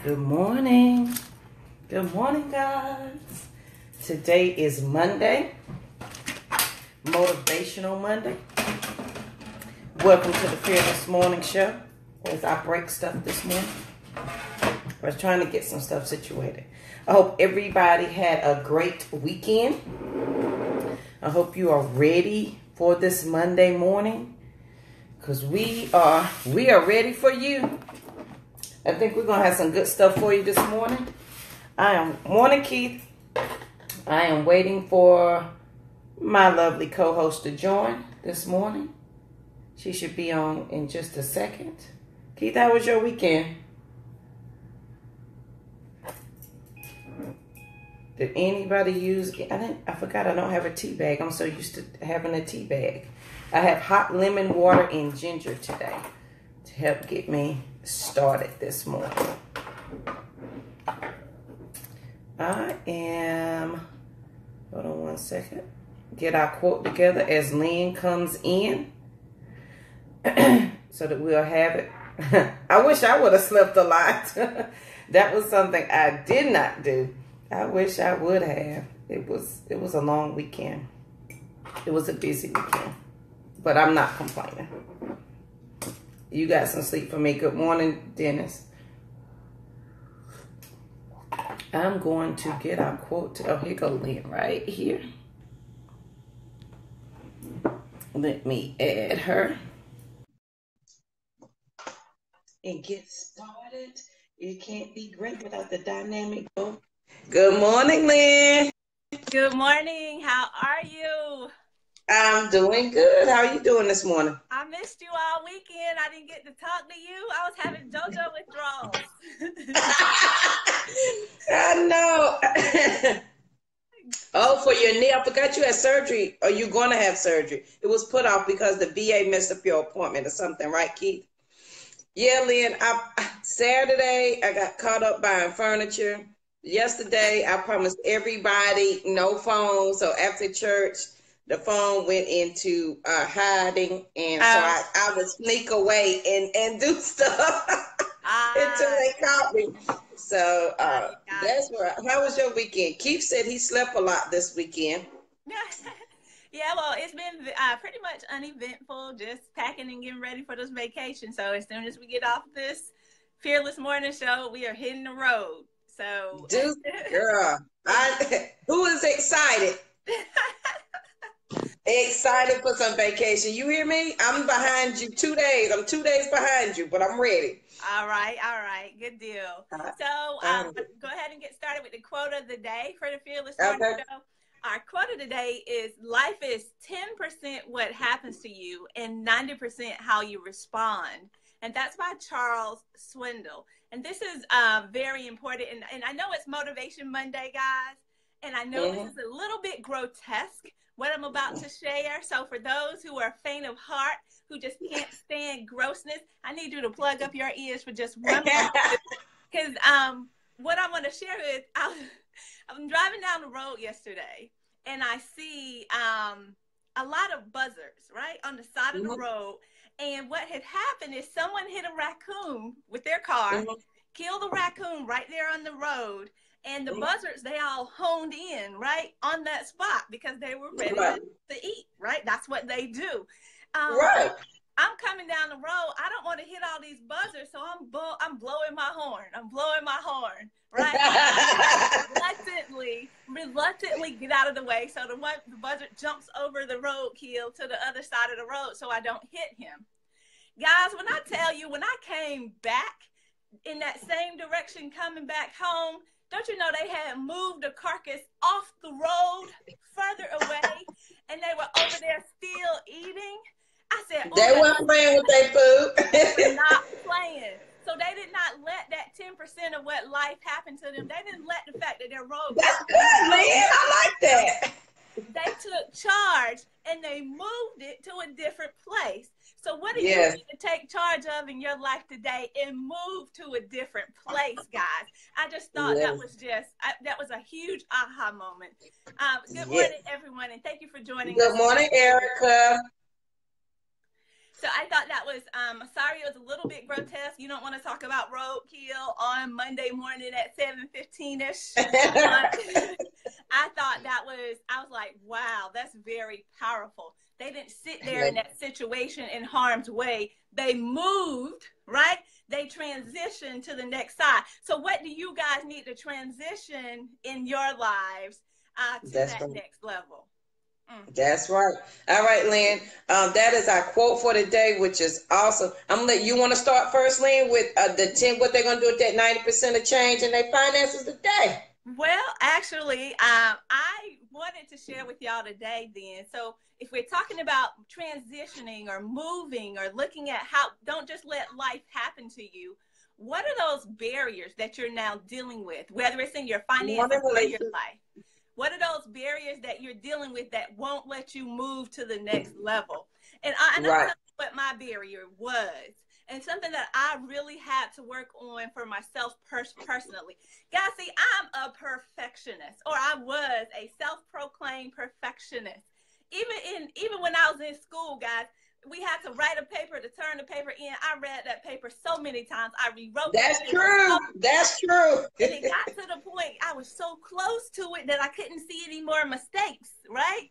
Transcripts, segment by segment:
Good morning. Good morning, guys. Today is Monday, Motivational Monday. Welcome to the Fearless Morning Show. As I break stuff this morning, I was trying to get some stuff situated. I hope everybody had a great weekend. I hope you are ready for this Monday morning, because we are ready for you. I think we're going to have some good stuff for you this morning. Morning, Keith. I am waiting for my lovely co-host to join this morning. She should be on in just a second. Keith, how was your weekend? Did anybody use, I forgot I don't have a tea bag. I'm so used to having a tea bag. I have hot lemon water and ginger today to help get me started this morning. I am, hold on one second, get our quote together as Lynn comes in so that we'll have it. I wish I would have slept a lot. That was something I did not do. I wish I would have. It was a long weekend. It was a busy weekend, but I'm not complaining. You got some sleep for me. Good morning, Dennis. I'm going to get our quote. Oh, here goes Lynn right here. Let me add her and get started. It can't be great without the dynamic. Good morning, Lynn. Good morning. How are you? I'm doing good. How are you doing this morning? I missed you all weekend. I didn't get to talk to you. I was having JoJo withdrawals. I know. Oh, for your knee. I forgot you had surgery, or you're going to have surgery. It was put off because the VA messed up your appointment or something, right, Keith? Yeah, Lynn. Saturday, I got caught up buying furniture. Yesterday, I promised everybody no phone. So after church, the phone went into hiding, and so I would sneak away and do stuff until they caught me. So that's where. How was your weekend? Keith said he slept a lot this weekend. Yeah, well, it's been pretty much uneventful, just packing and getting ready for this vacation. So as soon as we get off this Fearless Morning Show, we are hitting the road. So, girl, who is excited? Excited for some vacation. You hear me? I'm behind you 2 days. I'm 2 days behind you, but I'm ready. All right. Good deal. So go ahead and get started with the quote of the day for the Fearless Morning Show. Our quote of the day is, life is 10% what happens to you and 90% how you respond. And that's by Charles Swindoll. And this is very important. And I know it's Motivation Monday, guys. And I know this is a little bit grotesque, what I'm about to share. So for those who are faint of heart, who just can't stand grossness, I need you to plug up your ears for just 1 moment. Because what I want to share is, I'm driving down the road yesterday, and I see a lot of buzzards, right, on the side of the road. And what had happened is someone hit a raccoon with their car, killed the raccoon right there on the road. And the buzzards, they all honed in right on that spot because they were ready to eat, right? That's what they do. I'm coming down the road. I don't want to hit all these buzzards, so I'm blowing my horn. Right? reluctantly get out of the way so the buzzard jumps over the roadkill to the other side of the road so I don't hit him. Guys, when I tell you, when I came back in that same direction coming back home, don't you know they had moved the carcass off the road further away, and they were over there still eating? I said, they weren't playing with their food. They were not playing. So they did not let that 10% of what life happened to them. They didn't let the fact that their road. That's good, man. I like that. They took charge and they moved it to a different place. So what do you need to take charge of in your life today and move to a different place, guys? I just thought that was a huge aha moment. Good morning, everyone, and thank you for joining us. Good morning, Erica. So I thought that was, sorry, it was a little bit grotesque. You don't want to talk about roadkill on Monday morning at 7:15ish. I thought that was, I was like, wow, that's very powerful. They didn't sit there in that situation in harm's way. They moved, right? They transitioned to the next side. So what do you guys need to transition in your lives to that next level? That's right. All right, Lynn. That is our quote for today, which is awesome. I'm gonna let you want to start first, Lynn, with the 10. What they're gonna do with that 90% of change in their finances today? Well, actually, I wanted to share with y'all today. Then, so if we're talking about transitioning or moving or looking at how, don't just let life happen to you. What are those barriers that you're now dealing with, whether it's in your finances or your life? What are those barriers that you're dealing with that won't let you move to the next level? And I'll tell you what my barrier was, and something that I really had to work on for myself personally. Guys, see, I'm a perfectionist, or I was a self-proclaimed perfectionist. Even when I was in school, guys, we had to write a paper to turn the paper in. I read that paper so many times. I rewrote That's true. That's true. And it got to the point I was so close to it that I couldn't see any more mistakes, right?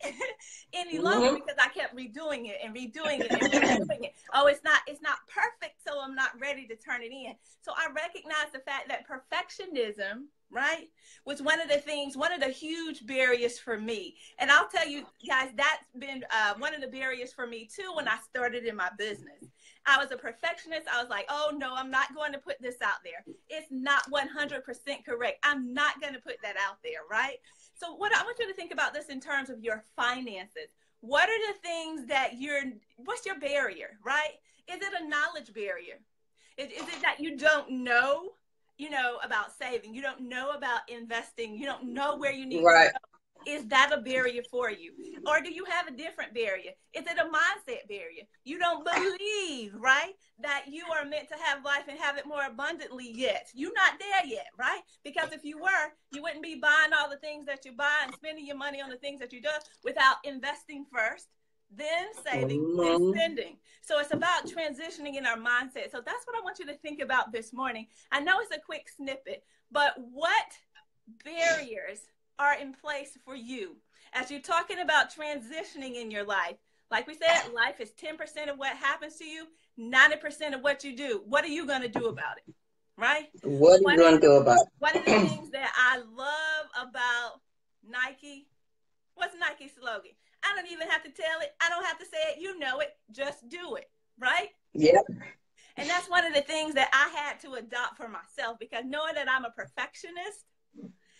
Any longer, because I kept redoing it and redoing it and redoing it. Oh, it's not perfect, so I'm not ready to turn it in. So I recognized the fact that perfectionism, right, was one of the huge barriers for me. And I'll tell you guys, that's been one of the barriers for me too when I started in my business. I was a perfectionist. I was like, oh no, I'm not going to put this out there. It's not 100% correct. I'm not going to put that out there, right? So what I want you to think about this in terms of your finances. What are the things that what's your barrier, right? Is it a knowledge barrier? Is it that you don't know, about saving? You don't know about investing. You don't know where you need to go. Is that a barrier for you? Or do you have a different barrier? Is it a mindset barrier? You don't believe, right, that you are meant to have life and have it more abundantly yet. You're not there yet, right? Because if you were, you wouldn't be buying all the things that you buy and spending your money on the things that you do without investing first, then saving, then spending. So it's about transitioning in our mindset. So that's what I want you to think about this morning. I know it's a quick snippet, but what barriers are in place for you as you're talking about transitioning in your life? Like we said, life is 10% of what happens to you, 90% of what you do. What are you going to do about it? Right? What are you going to do about it? One of the things that I love about Nike, what's Nike's slogan? I don't even have to tell it. I don't have to say it. You know it. Just do it. Right? Yeah. And that's one of the things that I had to adopt for myself, because knowing that I'm a perfectionist,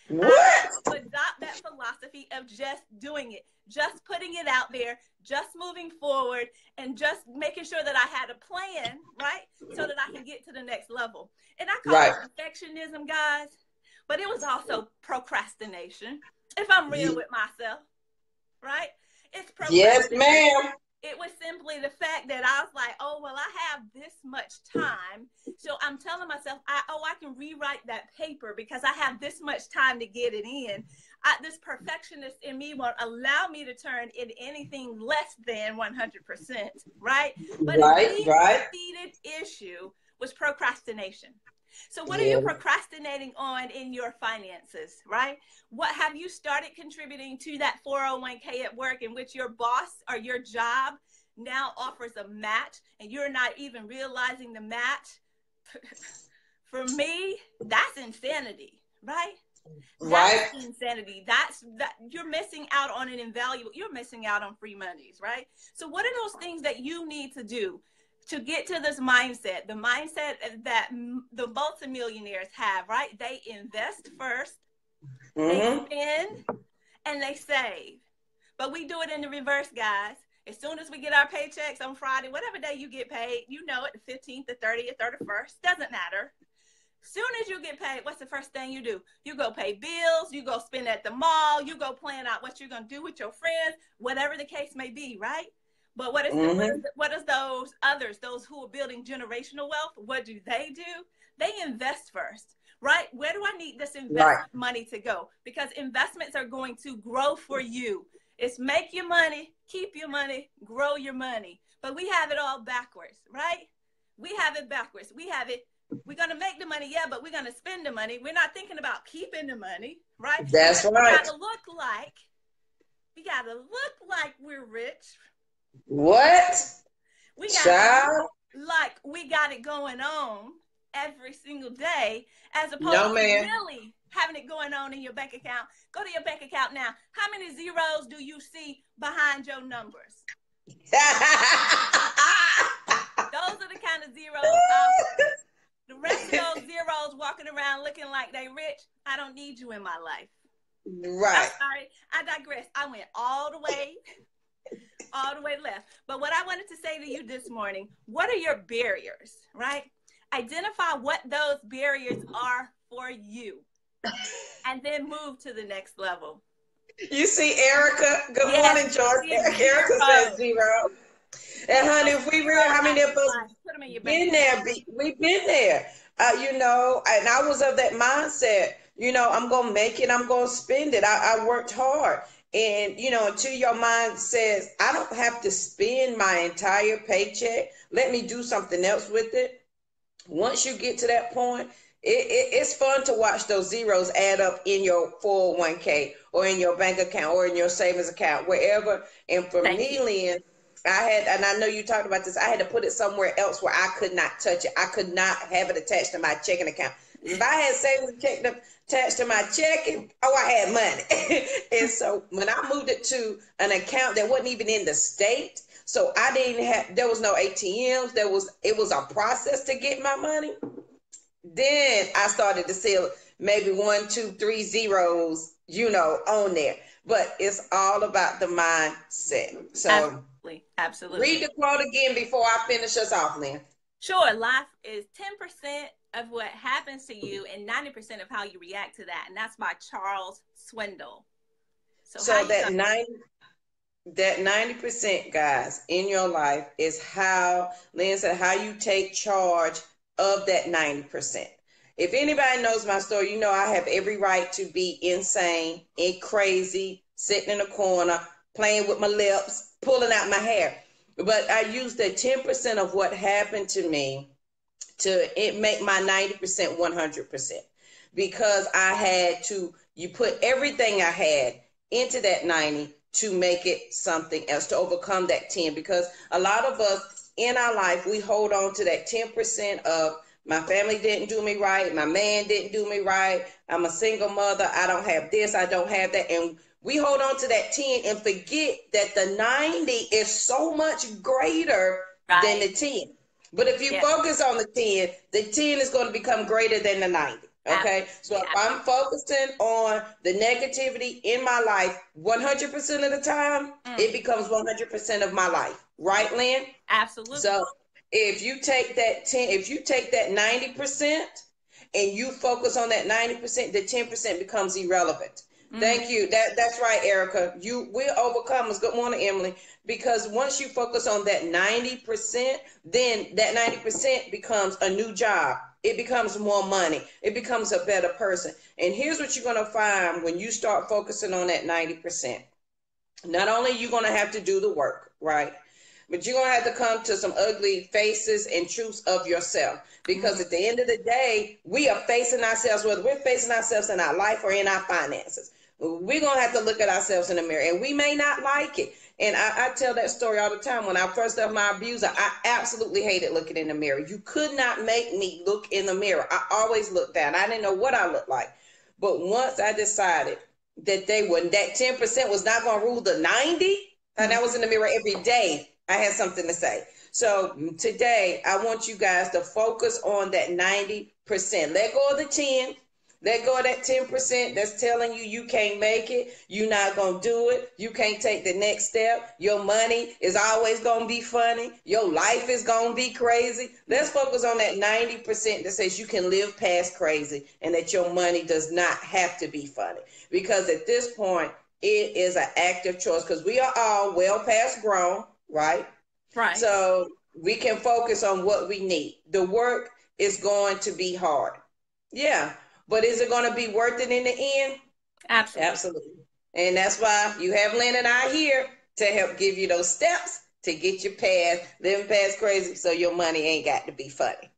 I to adopt that philosophy of just doing it, just putting it out there, just moving forward, and just making sure that I had a plan, right, so that I can get to the next level. And I call it perfectionism, guys, but it was also procrastination, if I'm real with myself, right? It's procrastination. Yes, ma'am. It was simply the fact that I was like, oh, well, I have this much time. So I'm telling myself, I can rewrite that paper because I have this much time to get it in. This perfectionist in me won't allow me to turn in anything less than 100%, right? But the deep-seated issue was procrastination. So what are you procrastinating on in your finances, right? What have you started contributing to that 401k at work in which your boss or your job now offers a match and you're not even realizing the match? For me, that's insanity, right? That's insanity. That you're missing out on an invaluable, you're missing out on free monies, right? So what are those things that you need to do to get to this mindset, the mindset that the multimillionaires have, right? They invest first, they spend, and they save. But we do it in the reverse, guys. As soon as we get our paychecks on Friday, whatever day you get paid, you know it, the 15th, the 30th, or the 1st, doesn't matter. Soon as you get paid, what's the first thing you do? You go pay bills, you go spend at the mall, you go plan out what you're going to do with your friends, whatever the case may be, right? But what is those others, those who are building generational wealth? What do? They invest first, right? Where do I need this investment money to go? Because investments are going to grow for you. It's make your money, keep your money, grow your money. but we have it all backwards, right? We have it backwards. We have it, we're going to make the money, yeah, but we're going to spend the money. We're not thinking about keeping the money, right? That's right. We got to look like we're rich. What? We got to look like we got it going on every single day, as opposed to really having it going on in your bank account. Go to your bank account now. How many zeros do you see behind your numbers? Those are the kind of zeros. The rest of those zeros walking around looking like they rich, I don't need you in my life. Right. I'm sorry. I digress. I went all the way left. But what I wanted to say to you this morning, what are your barriers, right? Identify what those barriers are for you, and then move to the next level. You see Erica? Good morning, George. Erica says 0. And honey, if we really, how many of us been there? We've been there. You know, and I was of that mindset, you know, I'm going to make it. I'm going to spend it. I worked hard. And, you know, until your mind says, I don't have to spend my entire paycheck. Let me do something else with it. Once you get to that point, it's fun to watch those zeros add up in your 401k or in your bank account or in your savings account, wherever. And for me, Lynn, and I know you talked about this, I had to put it somewhere else where I could not touch it. I could not have it attached to my checking account. If I had savings attached to my checking, I had money. And so when I moved it to an account that wasn't even in the state, so I didn't have, there was no ATMs, it was a process to get my money. Then I started to see maybe 1, 2, 3 zeros, you know, on there. But it's all about the mindset. So absolutely. Read the quote again before I finish us off, Lynn. Sure. Life is 10% of what happens to you and 90% of how you react to that. And that's by Charles Swindoll. So that 90%, guys, in your life is how, Lynn said, how you take charge of that 90%. If anybody knows my story, you know I have every right to be insane and crazy, sitting in a corner, playing with my lips, pulling out my hair. But I used the 10% of what happened to me to make my 90% 100%. Because I had to, you put everything I had into that 90 to make it something else, to overcome that 10. Because a lot of us in our life, we hold on to that 10% of my family didn't do me right, my man didn't do me right, I'm a single mother, I don't have this, I don't have that. And we hold on to that 10 and forget that the 90 is so much greater than the 10. But if you focus on the 10 is going to become greater than the 90. Okay, so if I'm focusing on the negativity in my life 100% of the time, it becomes 100% of my life. Right, Lynn? Absolutely. So if you take that 90% and you focus on that 90%, the 10% becomes irrelevant. Thank you. That's right, Erica. We're overcomers. Good morning, Emily. Because once you focus on that 90%, then that 90% becomes a new job. It becomes more money. It becomes a better person. And here's what you're going to find when you start focusing on that 90%. Not only are you going to have to do the work, right? But you're going to have to come to some ugly faces and truths of yourself. Because at the end of the day, we are facing ourselves, whether we're facing ourselves in our life or in our finances. We're going to have to look at ourselves in the mirror, and we may not like it. And I tell that story all the time. When I first left my abuser, I absolutely hated looking in the mirror. You could not make me look in the mirror. I always looked down. I didn't know what I looked like. But once I decided that that 10% was not going to rule the 90, and I was in the mirror every day, I had something to say. So today, I want you guys to focus on that 90%. Let go of the 10. Let go of that 10% that's telling you can't make it. You're not going to do it. You can't take the next step. Your money is always going to be funny. Your life is going to be crazy. Let's focus on that 90% that says you can live past crazy and that your money does not have to be funny. Because at this point, it is an active choice because we are all well past grown, right? Right. So we can focus on what we need. The work is going to be hard. Yeah. But is it going to be worth it in the end? Absolutely. Absolutely. And that's why you have Lynn and I here to help give you those steps to get you past, living past crazy, so your money ain't got to be funny.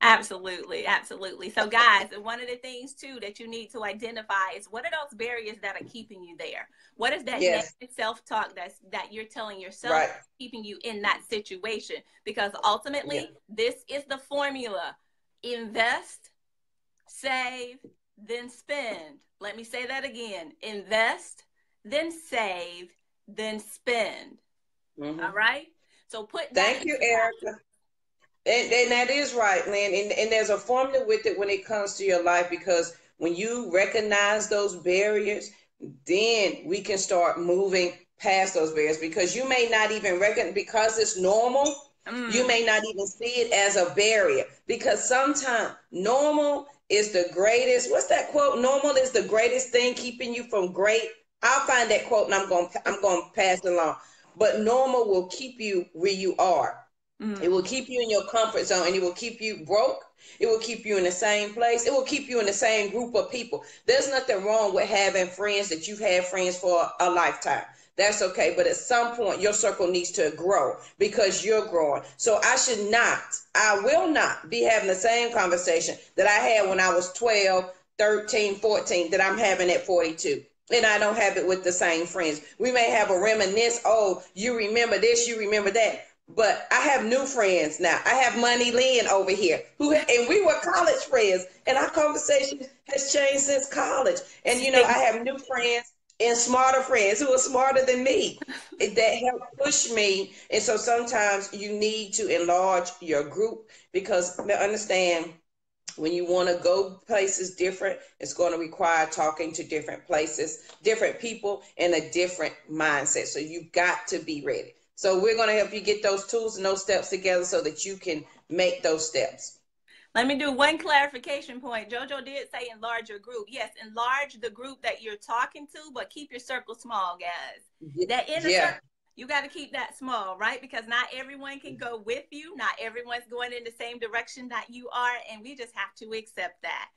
Absolutely. Absolutely. So guys, one of the things too that you need to identify is what are those barriers that are keeping you there? What is that negative self-talk that you're telling yourself keeping you in that situation? Because ultimately, this is the formula. Invest, save, then spend. Let me say that again. Invest, then save, then spend. All right? So put that. Thank you, Erica. And that is right, Lynn. And there's a formula with it when it comes to your life, because when you recognize those barriers, then we can start moving past those barriers, because you may not even recognize, because it's normal, you may not even see it as a barrier, because sometimes normal is the greatest. What's that quote? Normal is the greatest thing keeping you from great. I'll find that quote and I'm going to pass it along. But normal will keep you where you are. It will keep you in your comfort zone, and it will keep you broke. It will keep you in the same place. It will keep you in the same group of people. There's nothing wrong with having friends that you've had friends for a lifetime. That's okay. But at some point, your circle needs to grow because you're growing. So I will not be having the same conversation that I had when I was 12, 13, 14 that I'm having at 42. And I don't have it with the same friends. We may have a reminisce. Oh, you remember this, you remember that. But I have new friends now. I have Money Lynn over here, and we were college friends, and our conversation has changed since college. And, I have new friends and smarter friends who are smarter than me that help push me. And so sometimes you need to enlarge your group, because understand, when you want to go places different, it's going to require talking to different places, different people, and a different mindset. So you've got to be ready. So we're going to help you get those tools and those steps together so that you can make those steps. Let me do one clarification point. JoJo did say enlarge your group. Yes, enlarge the group that you're talking to, but keep your circle small, guys. That inner circle, you got to keep that small, right? Because not everyone can go with you. Not everyone's going in the same direction that you are, and we just have to accept that.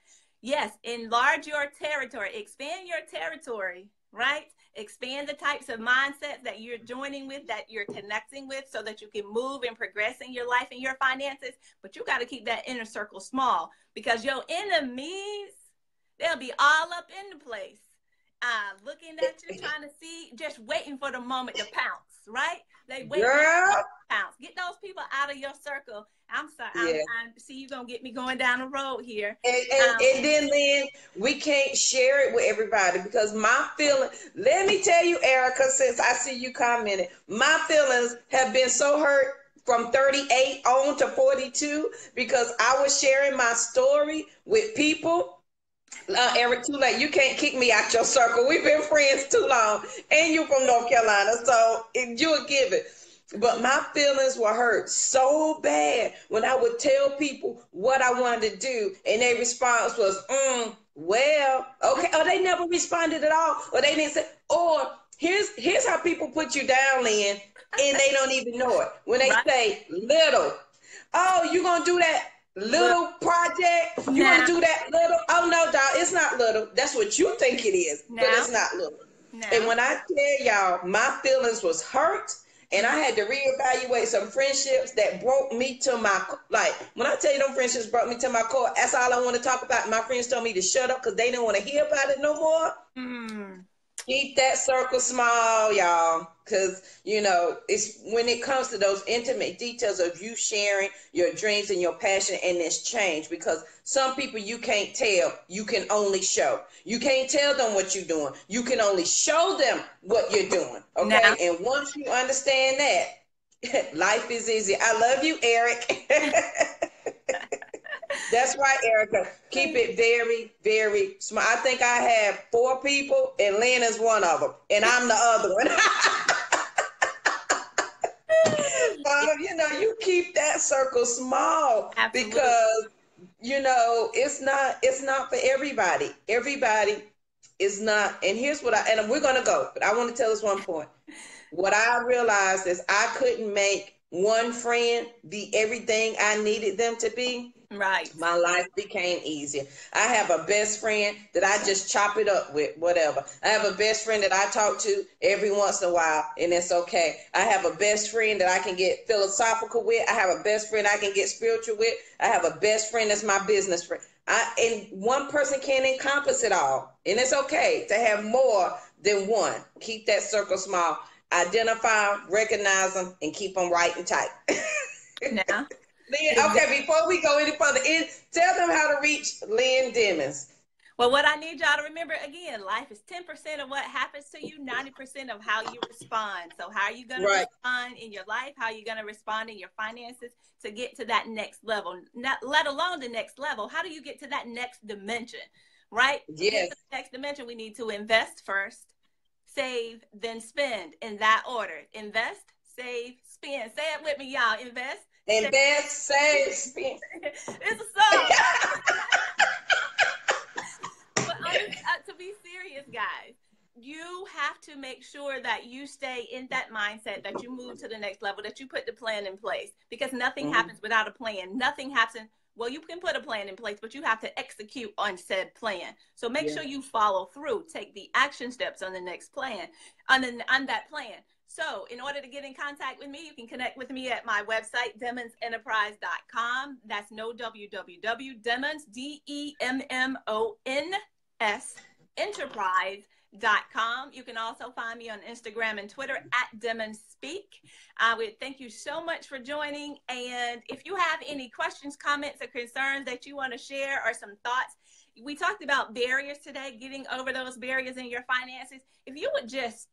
Yes, enlarge your territory. Expand your territory, right? Expand the types of mindsets that you're joining with, that you're connecting with, so that you can move and progress in your life and your finances. But you got to keep that inner circle small, because your enemies, they'll be all up in the place, looking at you, trying to see, just waiting for the moment to pounce, right? They wait for the pounce. Get those people out of your circle. I'm sorry. I see you gonna get me going down the road here. And then, Lynn, we can't share it with everybody, because my feeling, let me tell you, Erica, since I see you commenting, my feelings have been so hurt from 38 on to 42, because I was sharing my story with people. Eric, too late. You can't kick me out your circle. We've been friends too long, and you from North Carolina, so you'll give it. But my feelings were hurt so bad when I would tell people what I wanted to do, and their response was, well, okay. Or they never responded at all, or they didn't say, or here's how people put you down, Lynn, and they don't even know it. When they say little, oh, you gonna do that little project? You want to do that little? Oh, no, dog, it's not little. That's what you think it is, but it's not little. And when I tell y'all, my feelings was hurt, and I had to reevaluate some friendships that broke me to my, like, when I tell you them friendships brought me to my core, that's all I want to talk about. My friends told me to shut up because they didn't want to hear about it no more. Keep that circle small, y'all, because, it's when it comes to those intimate details of you sharing your dreams and your passion, and this change, because some people you can't tell, you can only show. You can't tell them what you're doing. You can only show them what you're doing, okay? And once you understand that, life is easy. I love you, Eric. That's right, Erica. Keep it very, very small. I think I have 4 people, and Lynn is one of them, and I'm the other one. You keep that circle small. Absolutely. Because it's not for everybody. Everybody is not. And here's what and we're gonna go, but I want to tell us one point. What I realized is I couldn't make one friend be everything I needed them to be. Right. My life became easier. I have a best friend that I just chop it up with, whatever. I have a best friend that I talk to every once in a while, and it's okay. I have a best friend that I can get philosophical with. I have a best friend I can get spiritual with. I have a best friend that's my business friend. And one person can't encompass it all, and it's okay to have more than one. Keep that circle small. Identify them, recognize them, and keep them right and tight. Now. Okay, before we go any further, tell them how to reach Lynn Demons. Well, what I need y'all to remember, again, life is 10% of what happens to you, 90% of how you respond. So how are you going to respond in your life? How are you going to respond in your finances to get to that next level? Not, let alone the next level. How do you get to that next dimension, right? Yes. To get to the next dimension, we need to invest first, save, then spend in that order. Invest, save, spend. Say it with me, y'all. Invest, save, spend. It's a song. But to be serious, guys, you have to make sure that you stay in that mindset, that you move to the next level, that you put the plan in place, because nothing happens without a plan. Nothing happens. Well, you can put a plan in place, but you have to execute on said plan. So make sure you follow through, take the action steps on the next plan, on that plan. So in order to get in contact with me, you can connect with me at my website, demonsenterprise.com. That's no www, Demons, DEMMONS, enterprise.com. You can also find me on Instagram and Twitter at DemonsSpeak. I would thank you so much for joining. And if you have any questions, comments, or concerns that you want to share, or some thoughts, we talked about barriers today, getting over those barriers in your finances. If you would just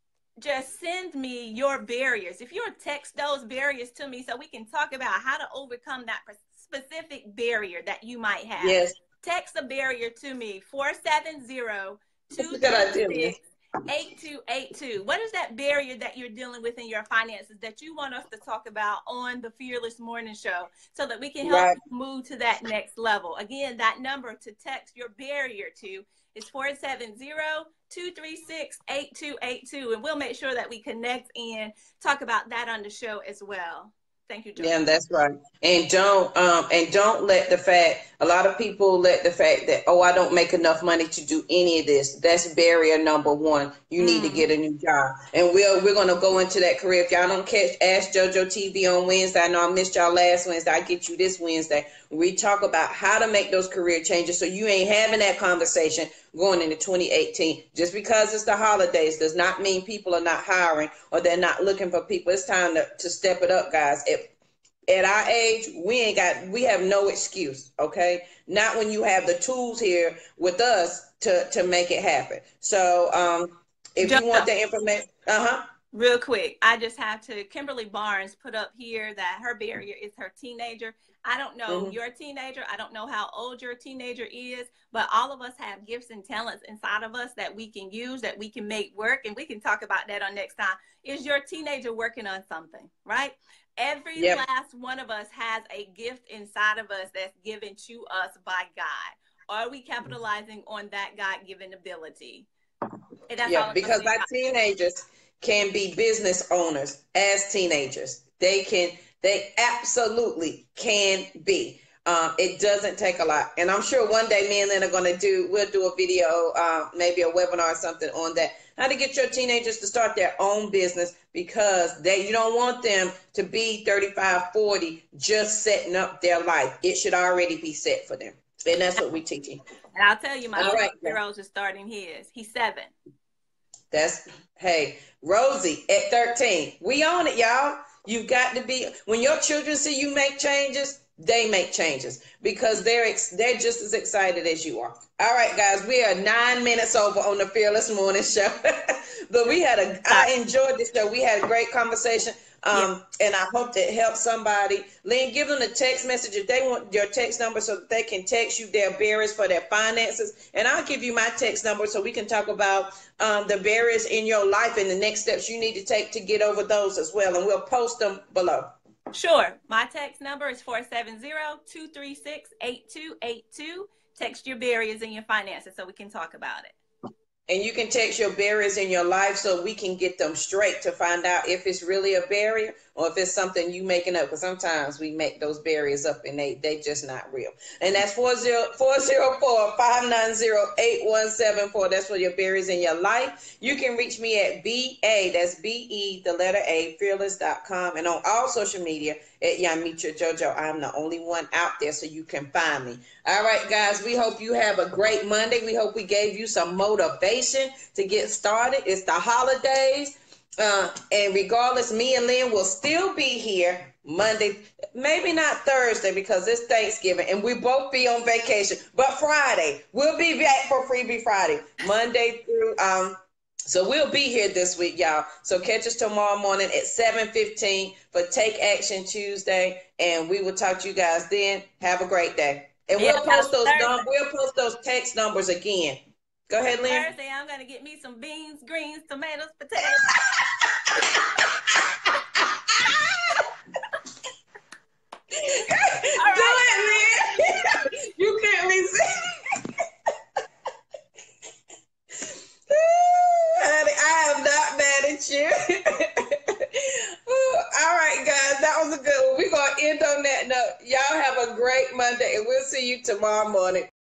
send me your barriers. If you would text those barriers to me so we can talk about how to overcome that specific barrier that you might have. Yes. Text a barrier to me, 470-236-8282. What is that barrier that you're dealing with in your finances that you want us to talk about on the Fearless Morning Show so that we can help you move to that next level? Again, that number to text your barrier to is 470-236-8282. And we'll make sure that we connect and talk about that on the show as well. Thank you, Joe. Yeah, that's right. And don't let the fact, a lot of people let the fact that, oh, I don't make enough money to do any of this. That's barrier number one. You need to get a new job. And we're gonna go into that career. If y'all don't catch Ask JoJo TV on Wednesday, I know I missed y'all last Wednesday. I get you this Wednesday. We talk about how to make those career changes so you ain't having that conversation going into 2018. Just because it's the holidays does not mean people are not hiring or they're not looking for people. It's time to step it up, guys. At our age, we have no excuse, okay? Not when you have the tools here with us to make it happen. So if you want the information, real quick, I just have to, Kimberly Barnes put up here that her barrier is her teenager. I don't know your teenager. I don't know how old your teenager is, but all of us have gifts and talents inside of us that we can use, that we can make work, and we can talk about that on next time. Is your teenager working on something, right? Every last one of us has a gift inside of us that's given to us by God. Are we capitalizing on that God-given ability? Because our teenagers can be business owners as teenagers. They absolutely can be. It doesn't take a lot. And I'm sure one day me and Lynn we'll do a video, maybe a webinar or something on that. How to get your teenagers to start their own business, because you don't want them to be 35, 40, just setting up their life. It should already be set for them. And that's what we're teaching. And I'll tell you, my 6-year-old is starting his. He's 7. Hey, Rosie at 13. We own it, y'all. You got to be, when your children see you make changes, they make changes, because they're just as excited as you are. All right, guys, we are 9 minutes over on the Fearless Morning Show. But I enjoyed this show. We had a great conversation. And I hope that helps somebody. Lynn, give them a text message if they want your text number so that they can text you their barriers for their finances. And I'll give you my text number so we can talk about the barriers in your life and the next steps you need to take to get over those as well. And we'll post them below. Sure. My text number is 470-236-8282. Text your barriers in your finances so we can talk about it. And you can text your barriers in your life so we can get them straight to find out if it's really a barrier or if it's something you making up, because sometimes we make those barriers up and they just not real. And that's 404-590-8174. That's for your barriers in your life. You can reach me at BA, that's BE, the letter A, fearless.com, and on all social media at Yamitra JoJo. I'm the only one out there, so you can find me. All right, guys, we hope you have a great Monday. We hope we gave you some motivation to get started. It's the holidays. And regardless, me and Lynn will still be here Monday, maybe not Thursday because it's Thanksgiving and we both be on vacation, but Friday, we'll be back for Freebie Friday, Monday through, so we'll be here this week, y'all. So catch us tomorrow morning at 7:15 for Take Action Tuesday, and we will talk to you guys then. Have a great day. And we'll post those text numbers again. Go ahead, Lynn. Thursday, I'm going to get me some beans, greens, tomatoes, potatoes. All right. Do it, Lynn. You can't resist. Honey, I am not mad at you. All right, guys, that was a good one. We're going to end on that note. Y'all have a great Monday, and we'll see you tomorrow morning.